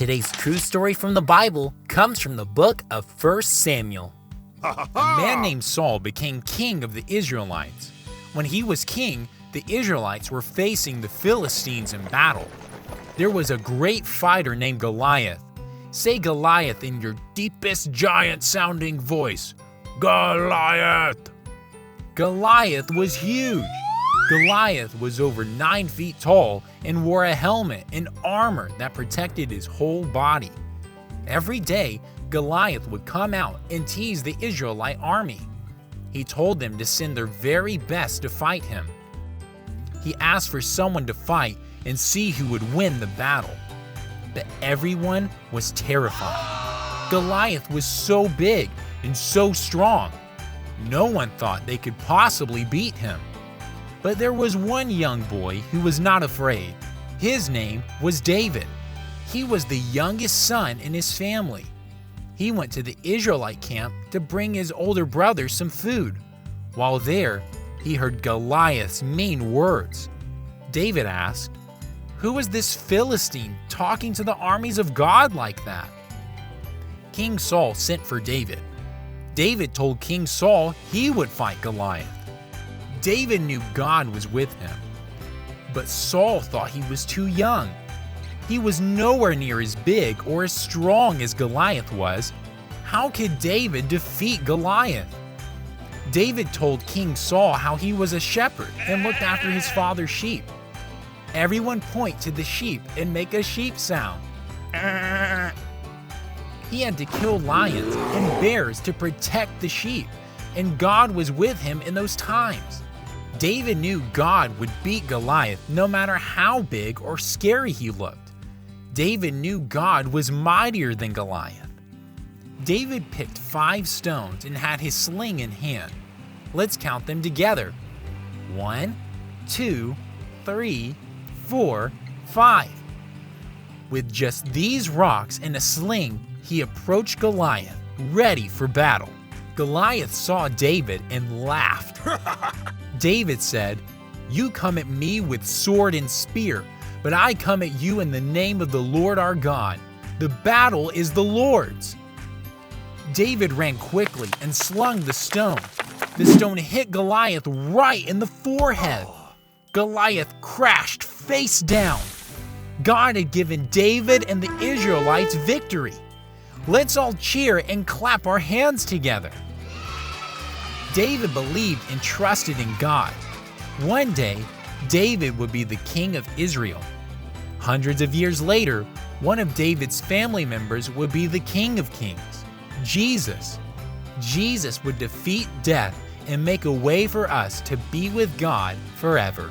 Today's true story from the Bible comes from the book of 1 Samuel. A man named Saul became king of the Israelites. When he was king, the Israelites were facing the Philistines in battle. There was a great fighter named Goliath. Say Goliath in your deepest giant-sounding voice. Goliath! Goliath was huge. Goliath was over 9 feet tall and wore a helmet and armor that protected his whole body. Every day, Goliath would come out and tease the Israelite army. He told them to send their very best to fight him. He asked for someone to fight and see who would win the battle. But everyone was terrified. Goliath was so big and so strong. No one thought they could possibly beat him. But there was one young boy who was not afraid. His name was David. He was the youngest son in his family. He went to the Israelite camp to bring his older brother some food. While there, he heard Goliath's mean words. David asked, "Who is this Philistine talking to the armies of God like that?" King Saul sent for David. David told King Saul he would fight Goliath. David knew God was with him, but Saul thought he was too young. He was nowhere near as big or as strong as Goliath was. How could David defeat Goliath? David told King Saul how he was a shepherd and looked after his father's sheep. Everyone point to the sheep and make a sheep sound. He had to kill lions and bears to protect the sheep, and God was with him in those times. David knew God would beat Goliath no matter how big or scary he looked. David knew God was mightier than Goliath. David picked 5 stones and had his sling in hand. Let's count them together. 1, 2, 3, 4, 5. With just these rocks and a sling, he approached Goliath, ready for battle. Goliath saw David and laughed. David said, "You come at me with sword and spear, but I come at you in the name of the Lord our God. The battle is the Lord's." David ran quickly and slung the stone. The stone hit Goliath right in the forehead. Goliath crashed face down. God had given David and the Israelites victory. Let's all cheer and clap our hands together. David believed and trusted in God. One day, David would be the king of Israel. Hundreds of years later, one of David's family members would be the King of Kings, Jesus. Jesus would defeat death and make a way for us to be with God forever.